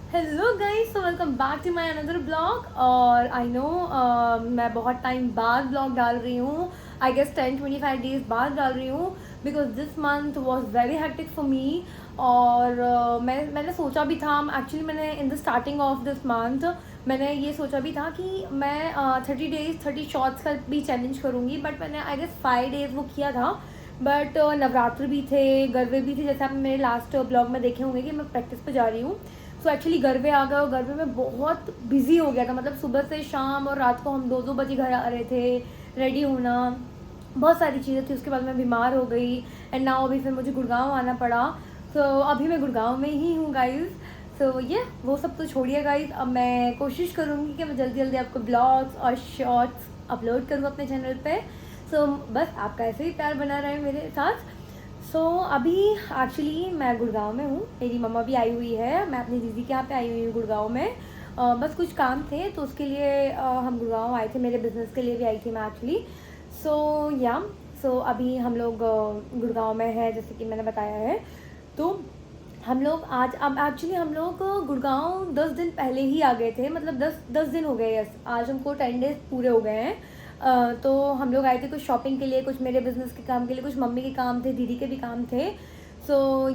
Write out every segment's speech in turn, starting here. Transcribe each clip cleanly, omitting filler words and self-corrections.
Hello guys, so welcome back to my another blog. और I no मैं बहुत time बाद ब्लॉग डाल रही हूँ। आई गेस 10-25 डेज बाद डाल रही हूँ because this month was very hectic for me. और मैंने सोचा भी था, एक्चुअली मैंने in the starting of this month मैंने ये सोचा भी था कि मैं 30 डेज 30 शॉर्ट्स का भी चैलेंज करूँगी। बट मैंने आई गेस 5 डेज वो किया था। बट नवरात्र भी थे, गरबे भी थे, जैसे आपने मेरे लास्ट ब्लॉग में देखे होंगे कि मैं प्रैक्टिस पे जा रही हूँ। सो एक्चुअली गरबे आ गए और गरबे में बहुत बिजी हो गया था। मतलब सुबह से शाम और रात को हम 2-2 बजे घर आ रहे थे, रेडी होना, बहुत सारी चीज़ें थी। उसके बाद मैं बीमार हो गई एंड नाउ अभी फिर मुझे गुड़गांव आना पड़ा। सो अभी मैं गुड़गांव में ही हूँ गाइज। सो ये वो सब तो छोड़िए गाइज, अब मैं कोशिश करूँगी कि मैं जल्दी जल्दी आपको ब्लॉग्स और शॉर्ट्स अपलोड करूँ अपने चैनल पे। सो बस आपका ऐसे ही प्यार बना रहे मेरे साथ। अभी एक्चुअली मैं गुड़गांव में हूँ, मेरी मम्मा भी आई हुई है, मैं अपनी दीदी के यहाँ पे आई हुई हूँ गुड़गांव में। बस कुछ काम थे तो उसके लिए हम गुड़गांव आए थे, मेरे बिज़नेस के लिए भी आई थी मैं एक्चुअली। अभी हम लोग गुड़गांव में हैं, जैसे कि मैंने बताया है। तो हम लोग आज अब एक्चुअली हम लोग गुड़गांव 10 दिन पहले ही आ गए थे, मतलब 10 दिन हो गए। यस, आज हमको 10 डेज पूरे हो गए हैं। तो हम लोग आए थे कुछ शॉपिंग के लिए, कुछ मेरे बिज़नेस के काम के लिए, कुछ मम्मी के काम थे, दीदी के भी काम थे।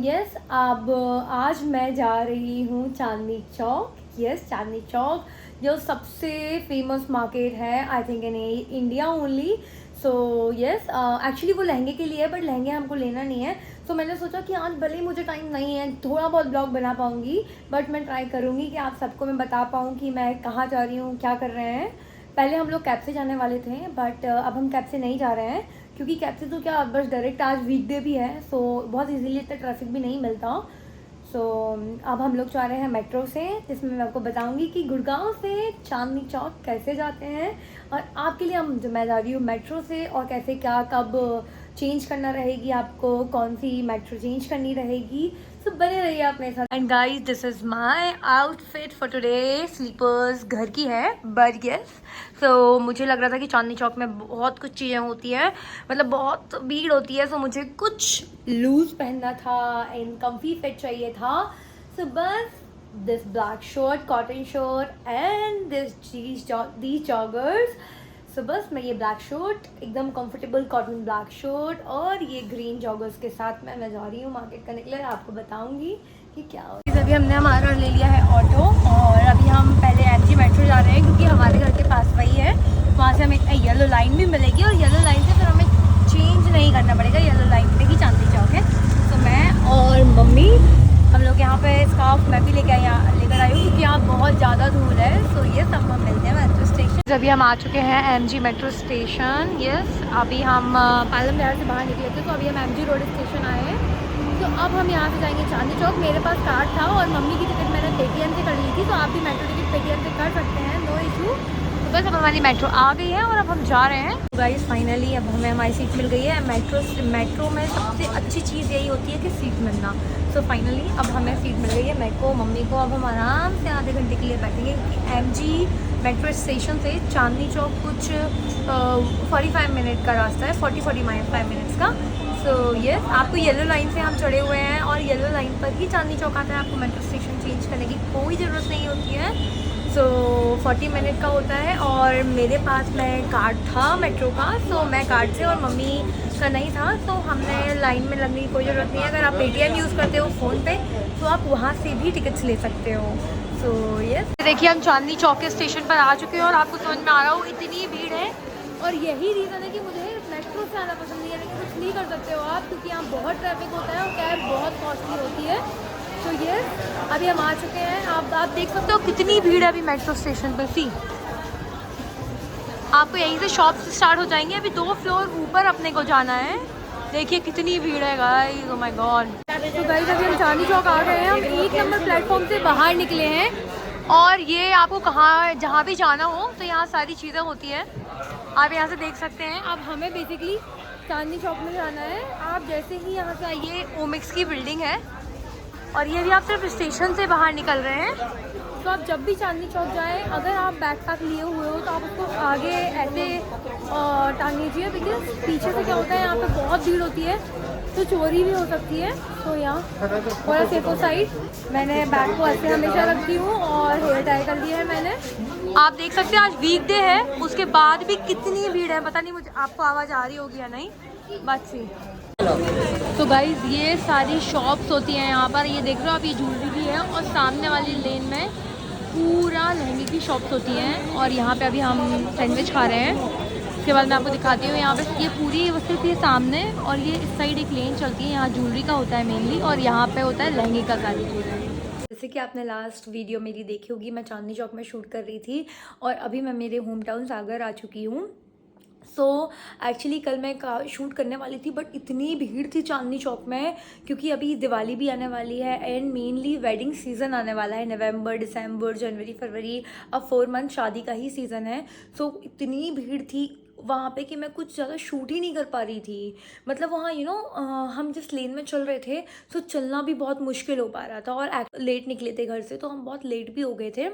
यस, अब आज मैं जा रही हूँ चांदनी चौक। यस, चांदनी चौक जो सबसे फेमस मार्केट है I think in India only. Yes, actually वो लहंगे के लिए है, बट लहंगे हमको लेना नहीं है। मैंने सोचा कि आज भले ही मुझे टाइम नहीं है, थोड़ा बहुत ब्लॉग बना पाऊँगी, बट मैं ट्राई करूँगी कि आप सबको मैं बता पाऊँ कि मैं कहाँ जा रही हूँ, क्या कर रहे हैं। पहले हम लोग कैब से जाने वाले थे, बट अब हम कैब से नहीं जा रहे हैं क्योंकि कैब से तो क्या, बस डायरेक्ट आज वीकडे भी है, बहुत इजीली इतना ट्रैफिक भी नहीं मिलता। अब हम लोग जा रहे हैं मेट्रो से, जिसमें मैं आपको बताऊंगी कि गुड़गांव से चांदनी चौक कैसे जाते हैं। और आपके लिए हम मैं जा रही हूँ मेट्रो से, और कैसे क्या कब चेंज करना रहेगी, आपको कौन सी मेट्रो चेंज करनी रहेगी। बने रहिए आप मेरे साथ। And guys, this is my outfit for today. Slippers घर की है, बट यस। मुझे लग रहा था कि चांदनी चौक में बहुत कुछ चीज़ें होती हैं, मतलब बहुत भीड़ होती है। मुझे कुछ लूज़ पहनना था एंड कम्फी फिट चाहिए था। बस this black shirt, cotton shirt and these joggers। बस मैं ये ब्लैक शर्ट, एकदम कंफर्टेबल कॉटन ब्लैक शर्ट और ये ग्रीन जॉगर्स के साथ मैं जा रही हूँ मार्केट करने के लिए। आपको बताऊंगी कि क्या हो। अभी हमने हमारा ले लिया है ऑटो, और अभी हम पहले एमजी मेट्रो जा रहे हैं क्योंकि हमारे घर के पास वही है। वहाँ से हमें येलो लाइन भी मिलेगी, और येलो लाइन से फिर हमें चेंज नहीं करना पड़ेगा, येलो लाइन पे ही चांदनी चौक है। मैं और मम्मी हम लोग यहाँ पे स्कार्फ मैं भी लेकर आई हूँ क्योंकि यहाँ बहुत ज़्यादा धूल है। ये सब हम मिलते हैं मेट्रो स्टेशन। अभी हम आ चुके हैं एमजी मेट्रो स्टेशन। यस, अभी हम पालम बिहार से बाहर निकले थे, तो अभी हम एमजी रोड स्टेशन आए हैं। तो अब हम यहाँ से जाएंगे चांदनी चौक। मेरे पास कार्ड था और मम्मी की टिकट मैंने पेटीएम से कर ली थी, तो आप भी मेट्रो टिकट पेटीएम से कर सकते हैं, नो इशू। बस अब हमारी मेट्रो आ गई है और अब हम जा रहे हैं। गाइस, फाइनली अब हमें हमारी सीट मिल गई है। मेट्रो में सबसे अच्छी चीज़ यही होती है कि सीट मिलना। फाइनली अब हमें सीट मिल गई है, मेरे को, मम्मी को। अब हम आराम से आधे घंटे के लिए बैठेंगे क्योंकि एमजी मेट्रो स्टेशन से चांदनी चौक कुछ 45 मिनट का रास्ता है, 40-45 मिनट्स का। यस, आपको येलो लाइन से हम चढ़े हुए हैं और येलो लाइन पर ही चांदनी चौक आता है। आपको मेट्रो स्टेशन चेंज करने की कोई ज़रूरत नहीं होती है। 40 मिनट का होता है, और मेरे पास में कार्ड था मेट्रो का, मैं कार्ड से, और मम्मी का नहीं था, हमने लाइन में लगने की कोई ज़रूरत नहीं है। अगर आप पेटीएम यूज़ करते हो फ़ोन पे, तो आप वहाँ से भी टिकट्स ले सकते हो। यस, देखिए हम चांदनी चौक के स्टेशन पर आ चुके हैं, और आपको समझ में आ रहा हो इतनी भीड़ है, और यही रीज़न है कि मुझे मेट्रो से आना पसंद नहीं है। लेकिन कुछ नहीं कर सकते हो आप, क्योंकि यहाँ बहुत ट्रैफिक होता है और कैब बहुत कॉस्टली होती है। यस, अभी हम आ चुके हैं। आप देख सकते हो कितनी भीड़ है अभी मेट्रो स्टेशन पर। आपको यहीं से शॉप से स्टार्ट हो जाएंगे, अभी 2 फ्लोर ऊपर अपने को जाना है। देखिए कितनी भीड़ है गाइस, ओह माय गॉड। तो गाइस, अभी हम चांदनी चौक आ गए हैं, हम 1 नंबर प्लेटफॉर्म से बाहर निकले हैं, और ये आपको कहाँ जहाँ भी जाना हो तो यहाँ सारी चीज़ें होती हैं, आप यहाँ से देख सकते हैं। अब हमें बेसिकली चांदनी चौक में जाना है। आप जैसे ही यहाँ से आइए, ओमिक्स की बिल्डिंग है, और ये भी आप सिर्फ स्टेशन से बाहर निकल रहे हैं। तो आप जब भी चांदनी चौक जाएं, अगर आप बैकपैक लिए हुए हो तो आप उसको आगे ऐसे टांग लीजिए, बिकॉज पीछे से क्या होता है, यहाँ पे बहुत भीड़ होती है। तो चोरी भी हो सकती है, तो यहाँ थोड़ा सेफो साइड। मैंने बैग को ऐसे हमेशा रखती हूँ और हेयर टाई कर दिया है मैंने। आप देख सकते हैं आज वीकडे है, उसके बाद भी कितनी भीड़ है पता नहीं, मुझे आपको आवाज़ आ रही होगी या नहीं, बात सी। तो गाइज ये सारी शॉप्स होती हैं यहाँ पर, ये देख रहे हो आप, ये ज्वेलरी की है और सामने वाली लेन में पूरा लहंगे की शॉप्स होती हैं। और यहाँ पे अभी हम सैंडविच खा रहे हैं, उसके बाद मैं आपको दिखाती हूँ। यहाँ पे ये पूरी सिर्फ ये सामने और ये इस साइड एक लेन चलती है, यहाँ ज्वेलरी का होता है मेनली, और यहाँ पे होता है लहंगे का सारी चीज़ें। जैसे कि आपने लास्ट वीडियो मेरी देखी होगी, मैं चांदनी चौक में शूट कर रही थी और अभी मैं मेरे होम टाउन सागर आ चुकी हूँ। सो एक्चुअली कल मैं शूट करने वाली थी, बट इतनी भीड़ थी चांदनी चौक में, क्योंकि अभी दिवाली भी आने वाली है एंड मेनली वेडिंग सीज़न आने वाला है। नवंबर, दिसंबर, जनवरी, फरवरी, अब 4 मंथ शादी का ही सीज़न है। सो इतनी भीड़ थी वहाँ पे कि मैं कुछ ज़्यादा शूट ही नहीं कर पा रही थी। मतलब वहाँ हम जिस लेन में चल रहे थे, तो चलना भी बहुत मुश्किल हो पा रहा था और लेट निकले थे घर से, तो हम बहुत लेट भी हो गए थे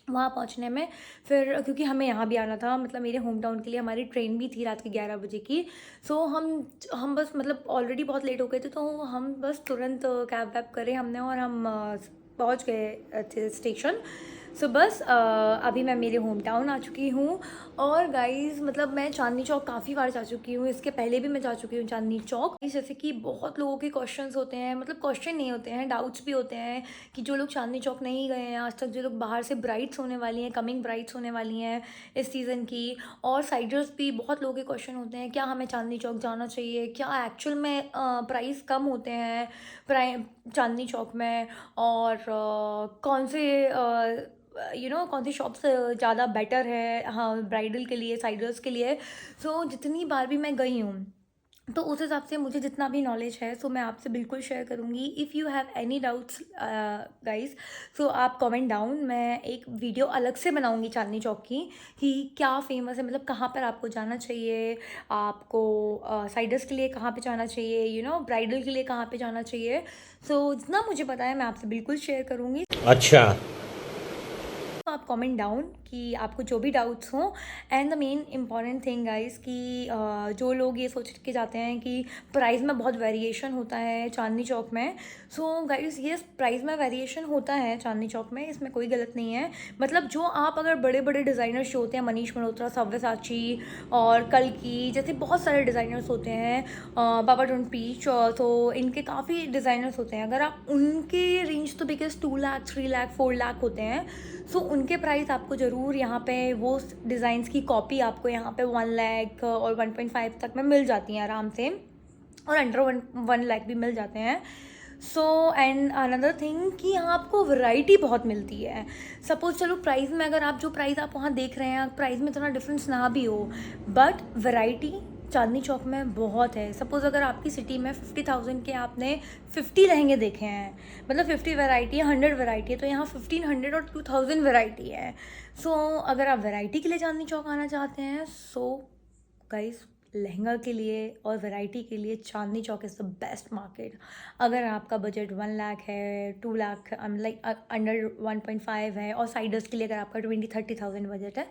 वहाँ पहुँचने में। फिर क्योंकि हमें यहाँ भी आना था, मतलब मेरे होम टाउन के लिए हमारी ट्रेन भी थी रात के 11 बजे की। सो हम बस मतलब ऑलरेडी बहुत लेट हो गए थे, तो हम बस तुरंत कैब वैब करे हमने और हम पहुँच गए थे स्टेशन। सो बस अभी मैं मेरे होम टाउन आ चुकी हूँ। और गाइज़ मतलब मैं चांदनी चौक काफ़ी बार जा चुकी हूँ, इसके पहले भी मैं जा चुकी हूँ चांदनी चौक। जैसे कि बहुत लोगों के क्वेश्चंस होते हैं, मतलब क्वेश्चन नहीं होते हैं, डाउट्स भी होते हैं कि जो लोग चांदनी चौक नहीं गए हैं आज तक, जो लोग बाहर से ब्राइड्स होने वाली हैं, कमिंग ब्राइड्स होने वाली हैं इस सीज़न की, और साइडर्स भी बहुत लोगों के क्वेश्चन होते हैं क्या हमें चांदनी चौक जाना चाहिए, क्या एक्चुअल में प्राइस कम होते हैं चांदनी चौक में, और कौन से कौन सी शॉप्स ज़्यादा बेटर है हाँ ब्राइडल के लिए, साइडर्स के लिए। सो जितनी बार भी मैं गई हूँ, तो उस हिसाब से मुझे जितना भी नॉलेज है सो मैं आपसे बिल्कुल शेयर करूँगी। If you have any doubts guys, so आप कमेंट डाउन, मैं एक वीडियो अलग से बनाऊँगी चांदनी चौक की कि क्या फेमस है, मतलब कहाँ पर आपको जाना चाहिए, आपको साइडर्स के लिए कहाँ पे जाना चाहिए, ब्राइडल के लिए कहाँ पे जाना चाहिए। सो जितना मुझे पता है मैं आपसे बिल्कुल शेयर करूँगी। अच्छा, तो आप कमेंट डाउन कि आपको जो भी डाउट्स हों। And the main important thing guys कि जो लोग ये सोच के जाते हैं कि प्राइस में बहुत वेरिएशन होता है चांदनी चौक में। सो गाइस ये प्राइस में वेरिएशन होता है चांदनी चौक में, इसमें कोई गलत नहीं है। मतलब जो आप अगर बड़े बड़े डिज़ाइनर्स जो होते हैं, मनीष मल्होत्रा, सव्यसाची और कल्कि जैसे बहुत सारे डिज़ाइनर्स होते हैं, पापा डोंट पीच, तो इनके काफ़ी डिज़ाइनर्स होते हैं। अगर आप उनके रेंज तो बिकॉज 2 लाख, 3 लाख, 4 लाख होते हैं। सो उनके प्राइस आपको ज़रूर यहाँ पे वो डिज़ाइंस की कॉपी आपको यहाँ पे 1 लाख और 1.5 तक में मिल जाती हैं आराम से, और अंडर 1 लाख भी मिल जाते हैं। सो एंड अनदर थिंग कि यहाँ आपको वैरायटी बहुत मिलती है। सपोज चलो प्राइस में, अगर आप जो प्राइस आप वहाँ देख रहे हैं प्राइस में इतना डिफरेंस ना भी हो, बट वैरायटी चांदनी चौक में बहुत है। सपोज़ अगर आपकी सिटी में 50,000 के आपने 50 लहंगे देखे हैं, मतलब 50 वैरायटी है, 100 वैरायटी है, तो यहाँ 1500 और 2000 वैरायटी है। सो अगर आप वैरायटी के लिए चांदनी चौक आना चाहते हैं, सो गाइस लहंगा के लिए और वैरायटी के लिए Chandni Chowk is the best market. अगर आपका बजट 1 लाख है, 2 लाख लाइक अंडर 1.5 है, और साइडर्स के लिए अगर आपका 20-30,000 बजट है,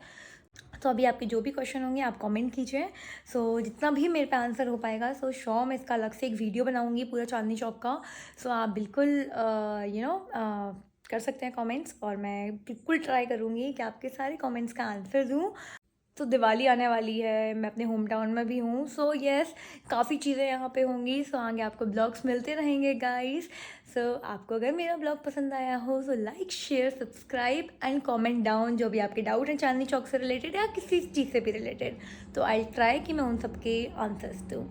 तो अभी आपके जो भी क्वेश्चन होंगे आप कमेंट कीजिए। सो जितना भी मेरे पे आंसर हो पाएगा, सो श्योर मैं इसका अलग से एक वीडियो बनाऊंगी पूरा चांदनी चौक का। सो आप बिल्कुल कर सकते हैं कमेंट्स, और मैं बिल्कुल ट्राई करूँगी कि आपके सारे कमेंट्स का आंसर दूँ। तो दिवाली आने वाली है, मैं अपने होम टाउन में भी हूँ। सो येस, काफ़ी चीज़ें यहाँ पे होंगी। सो आगे आपको ब्लॉग्स मिलते रहेंगे गाइस। सो आपको अगर मेरा ब्लॉग पसंद आया हो, so like, share, subscribe and comment down जो भी आपके डाउट हैं चांदनी चौक से रिलेटेड या किसी चीज़ से भी रिलेटेड। तो आई ट्राई कि मैं उन सबके आंसर्स दूँ।